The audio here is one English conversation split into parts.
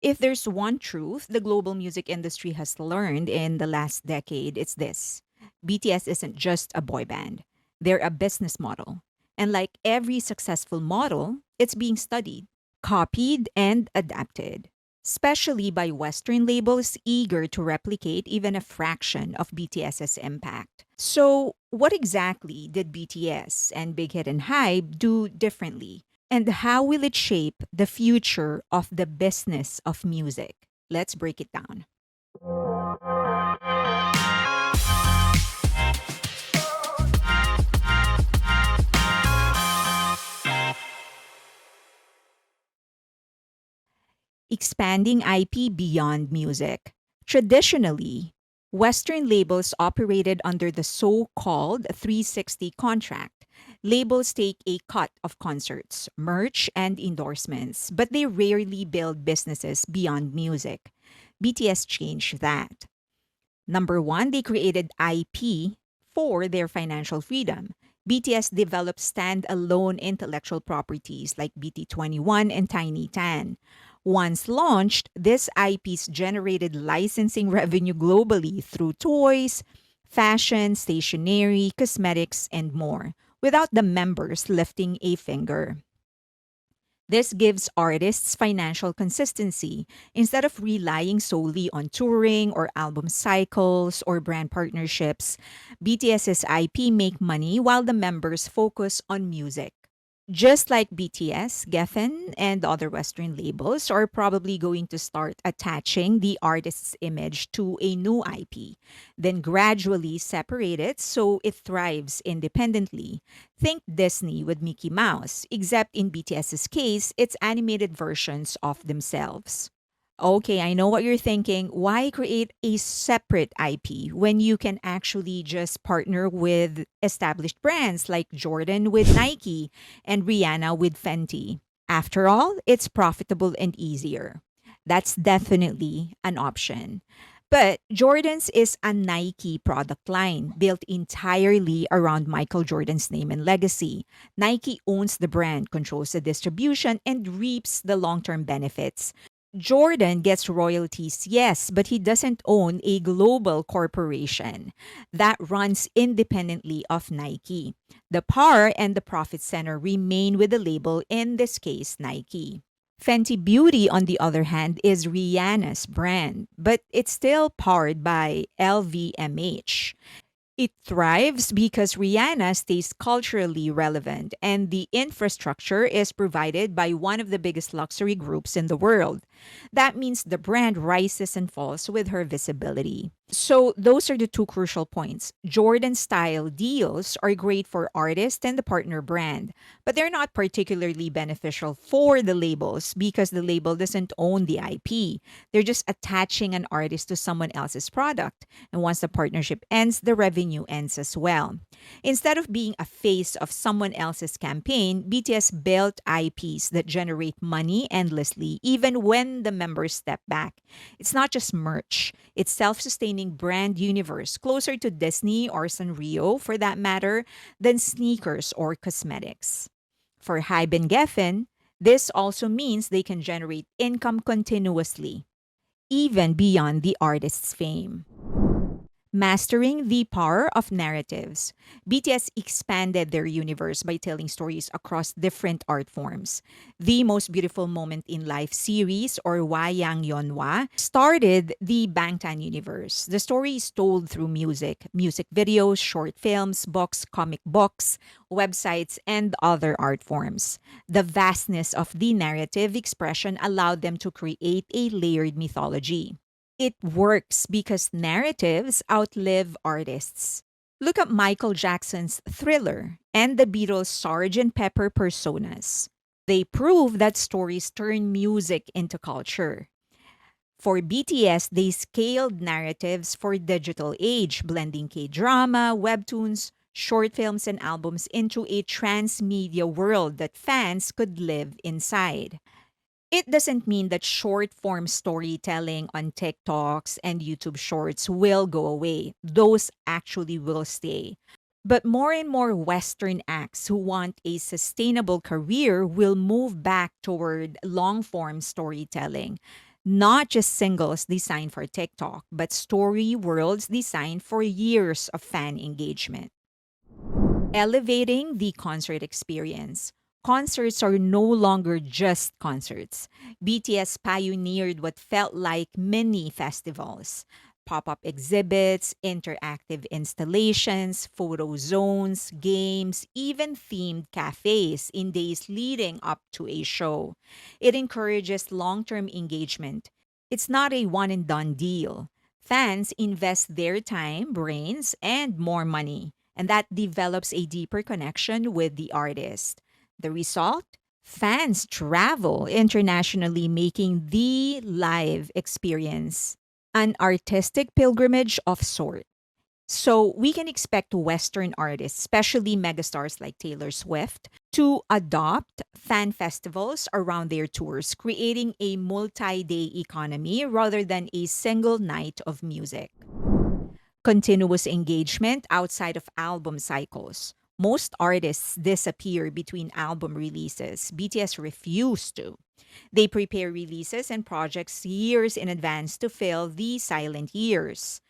If there's one truth the global music industry has learned in the last decade, it's this: BTS isn't just a boy band, they're a business model. And like every successful model, it's being studied, copied, and adapted, especially by Western labels eager to replicate even a fraction of BTS's impact. So, what exactly did BTS and Big Hit and Hype do differently? And how will it shape the future of the business of music? Let's break it down. Expanding IP beyond music. Traditionally, Western labels operated under the so called 360 contract. Labels take a cut of concerts, merch, and endorsements, but they rarely build businesses beyond music. BTS changed that. Number one, they created IP for their financial freedom. BTS developed standalone intellectual properties like BT21 and Tiny Tan. Once launched, these IPs generated licensing revenue globally through toys, fashion, stationery, cosmetics, and more, without the members lifting a finger. This gives artists financial consistency instead of relying solely on touring or album cycles or brand partnerships. BTS's IP make money while the members focus on music. Just like BTS, Geffen, and other Western labels are probably going to start attaching the artist's image to a new IP, then gradually separate it so it thrives independently. Think Disney with Mickey Mouse, except in BTS's case, it's animated versions of themselves. Okay, I know what you're thinking. Why create a separate IP when you can actually just partner with established brands like Jordan with Nike and Rihanna with Fenty? After all, it's profitable and easier. That's definitely an option. But Jordan's is a Nike product line built entirely around Michael Jordan's name and legacy. Nike owns the brand, controls the distribution, and reaps the long term benefits. Jordan gets royalties, yes, but he doesn't own a global corporation that runs independently of Nike. The power and the profit center remain with the label, in this case, Nike. Fenty Beauty, on the other hand, is Rihanna's brand, but it's still powered by LVMH. It thrives because Rihanna stays culturally relevant and the infrastructure is provided by one of the biggest luxury groups in the world. That means the brand rises and falls with her visibility. So, those are the two crucial points. Jordan style deals are great for artists and the partner brand, but they're not particularly beneficial for the labels because the label doesn't own the IP. They're just attaching an artist to someone else's product. And once the partnership ends, the revenue ends as well. Instead of being a face of someone else's campaign, BTS built IPs that generate money endlessly, even when the members step back. It's not just merch, it's self sustaining brand universe, closer to Disney or Sanrio, for that matter, than sneakers or cosmetics. For Hybe and Geffen, this also means they can generate income continuously, even beyond the artist's fame. Mastering the power of narratives. BTS expanded their universe by telling stories across different art forms. The Most Beautiful Moment in Life series, or Wayang Yonwa, started the Bangtan universe. The story is told through music videos, short films, books, comic books, websites, and other art forms. The vastness of the narrative expression allowed them to create a layered mythology. It works because narratives outlive artists. Look at Michael Jackson's Thriller and the Beatles' Sgt. Pepper personas. They prove that stories turn music into culture. For BTS, they scaled narratives for digital age, blending K-drama, webtoons, short films, and albums into a transmedia world that fans could live inside. It doesn't mean that short form storytelling on TikToks and YouTube shorts will go away. Those actually will stay. But more and more Western acts who want a sustainable career will move back toward long form storytelling. Not just singles designed for TikTok, but story worlds designed for years of fan engagement. Elevating the concert experience. Concerts are no longer just concerts. BTS pioneered what felt like mini festivals. Pop up exhibits, interactive installations, photo zones, games, even themed cafes in days leading up to a show. It encourages long term engagement. It's not a one and done deal. Fans invest their time, brains, and more money, and that develops a deeper connection with the artist. The result? Fans travel internationally, making the live experience an artistic pilgrimage of sort. So we can expect Western artists, especially megastars like Taylor Swift, to adopt fan festivals around their tours, creating a multi day economy rather than a single night of music. Continuous engagement outside of album cycles. Most artists disappear between album releases. BTS refuse to. They prepare releases and projects years in advance to fill the silent years.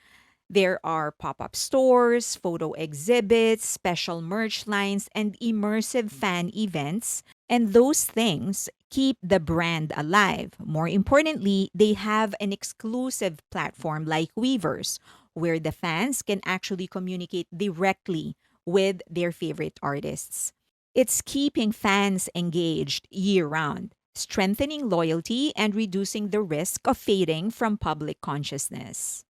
There are pop up stores, photo exhibits, special merch lines, and immersive fan events. And those things keep the brand alive. More importantly, they have an exclusive platform like Weavers, where the fans can actually communicate directly with their favorite artists. It's keeping fans engaged year round, strengthening loyalty and reducing the risk of fading from public consciousness.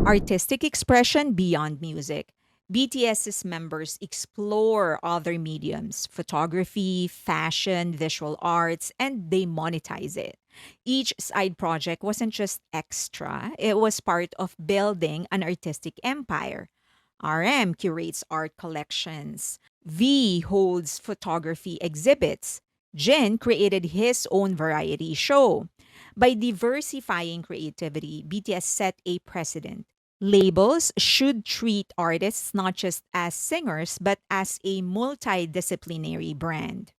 Artistic expression beyond music. BTS's members explore other mediums, photography, fashion, visual arts, and they monetize it. Each side project wasn't just extra, it was part of building an artistic empire. RM curates art collections. V holds photography exhibits. Jin created his own variety show. By diversifying creativity, BTS set a precedent. Labels should treat artists not just as singers, but as a multidisciplinary brand.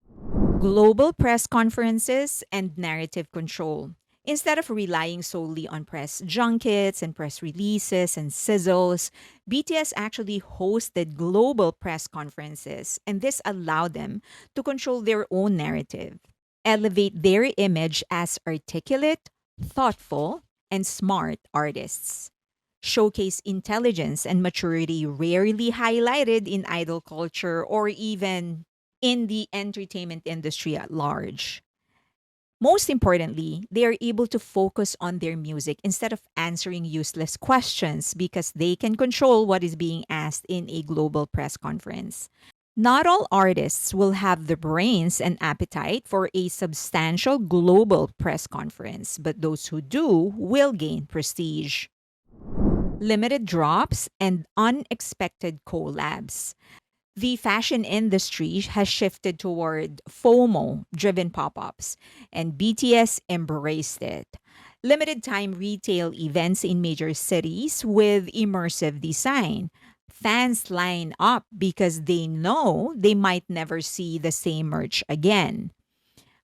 Global press conferences and narrative control. Instead of relying solely on press junkets and press releases and sizzles, BTS actually hosted global press conferences, and this allowed them to control their own narrative, elevate their image as articulate, thoughtful, and smart artists. Showcase intelligence and maturity rarely highlighted in idol culture or even in the entertainment industry at large. Most importantly, they are able to focus on their music instead of answering useless questions because they can control what is being asked in a global press conference. Not all artists will have the brains and appetite for a substantial global press conference, but those who do will gain prestige. Limited drops and unexpected collabs. The fashion industry has shifted toward FOMO driven pop ups, and BTS embraced it. Limited time retail events in major cities with immersive design. Fans line up because they know they might never see the same merch again.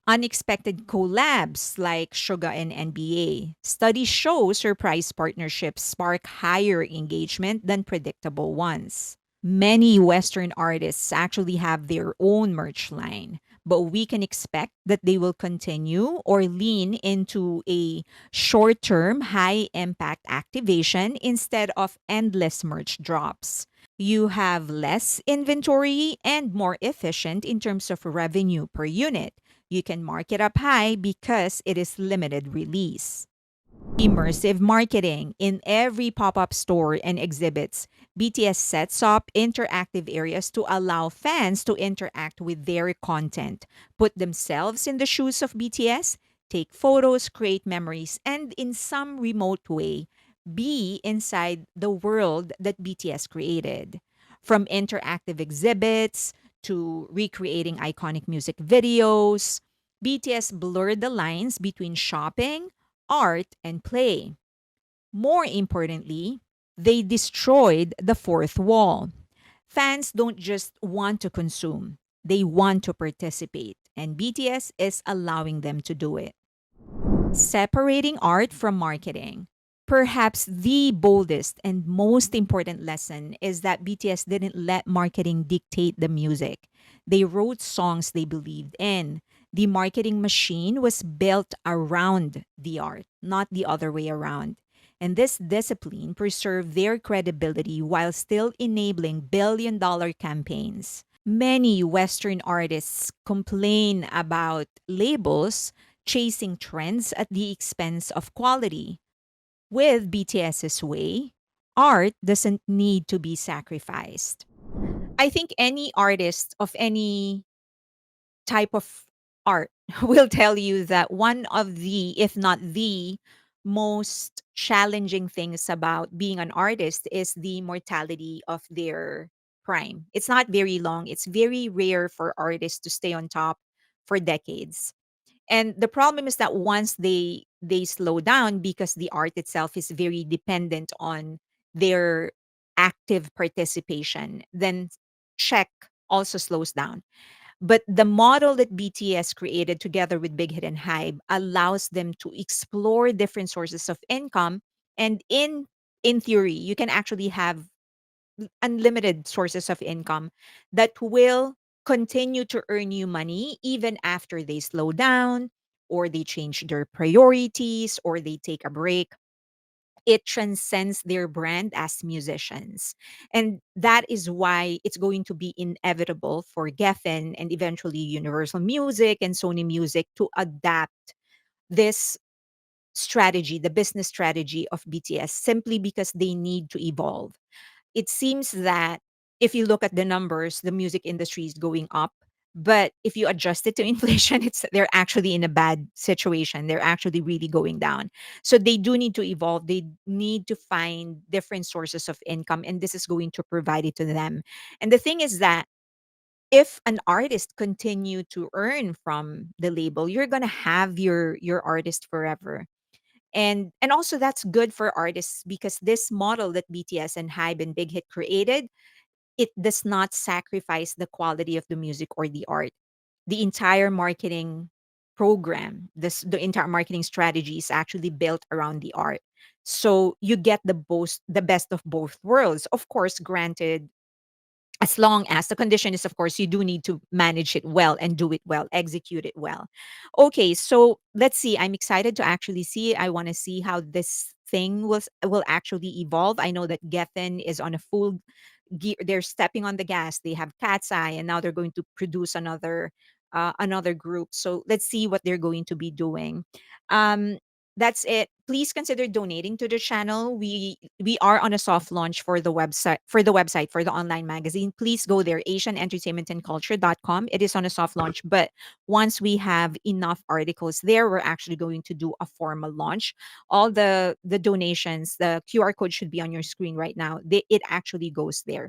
Unexpected collabs like Suga and NBA. Studies show surprise partnerships spark higher engagement than predictable ones. Many Western artists actually have their own merch line, but we can expect that they will continue or lean into a short term, high impact activation instead of endless merch drops. You have less inventory and more efficient in terms of revenue per unit. You can mark it up high because it is limited release. Immersive marketing. In every pop up store and exhibits, BTS sets up interactive areas to allow fans to interact with their content, put themselves in the shoes of BTS, take photos, create memories, and in some remote way, be inside the world that BTS created. From interactive exhibits to recreating iconic music videos, BTS blurred the lines between shopping, art, and play. More importantly, they destroyed the fourth wall. Fans don't just want to consume, they want to participate, and BTS is allowing them to do it. Separating art from marketing. Perhaps the boldest and most important lesson is that BTS didn't let marketing dictate the music. They wrote songs they believed in. The marketing machine was built around the art, not the other way around. And this discipline preserved their credibility while still enabling billion-dollar campaigns. Many Western artists complain about labels chasing trends at the expense of quality. With BTS's way, art doesn't need to be sacrificed. I think any artist of any type of art will tell you that one of the, if not the most challenging things about being an artist is the mortality of their prime. It's not very long. It's very rare for artists to stay on top for decades. And the problem is that once they slow down because the art itself is very dependent on their active participation, then check also slows down. But the model that BTS created together with Big Hit and Hype allows them to explore different sources of income. And in theory, you can actually have unlimited sources of income that will continue to earn you money even after they slow down or they change their priorities or they take a break. It transcends their brand as musicians. And that is why it's going to be inevitable for Geffen and eventually Universal Music and Sony Music to adapt this strategy, the business strategy of BTS, simply because they need to evolve. It seems that if you look at the numbers, the music industry is going up. But if you adjust it to inflation, it's they're actually in a bad situation. They're actually really going down. So they do need to evolve. They need to find different sources of income, and this is going to provide it to them. And the thing is that if an artist continue to earn from the label, you're gonna have your artist forever. And also that's good for artists because this model that BTS and Hybe and Big Hit created, it does not sacrifice the quality of the music or the art. The entire marketing program, the entire marketing strategy is actually built around the art. So you get the best of both worlds. Of course, granted, as long as the condition is, of course, you do need to manage it well and do it well, execute it well. Okay, so let's see. I'm excited to actually see. I want to see how this thing will actually evolve. I know that Geffen is on a full gear. They're stepping on the gas. They have Cat's Eye, and now they're going to produce another group. So let's see what they're going to be doing. Um, that's it. Please consider donating to the channel. We are on a soft launch for the website for the online magazine. Please go there, asianentertainmentandculture.com. It is on a soft launch, but once we have enough articles there, we're actually going to do a formal launch. All the donations, the QR code should be on your screen right now. It actually goes there.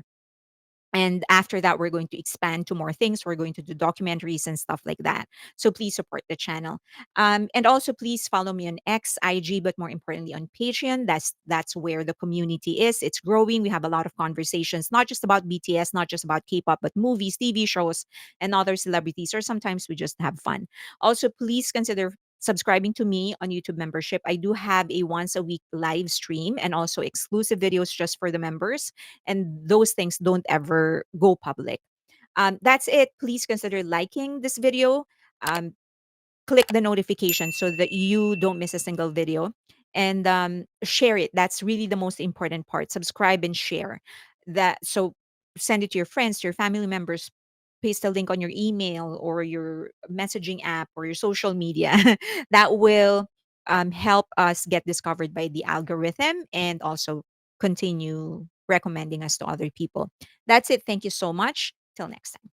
And after that, we're going to expand to more things. We're going to do documentaries and stuff like that. So please support the channel. And also please follow me on X, IG, but more importantly on Patreon. That's where the community is. It's growing. We have a lot of conversations, not just about BTS, not just about K-pop, but movies, TV shows, and other celebrities. Or sometimes we just have fun. Also, please consider subscribing to me on YouTube membership. I do have a once a week live stream and also exclusive videos just for the members, and those things don't ever go public. That's it. Please consider liking this video. Um, Click the notification so that you don't miss a single video, and share it. That's really the most important part. Subscribe and share that. So send it to your friends, to your family members. Paste a link on your email or your messaging app or your social media. That will help us get discovered by the algorithm and also continue recommending us to other people. That's it. Thank you so much. Till next time.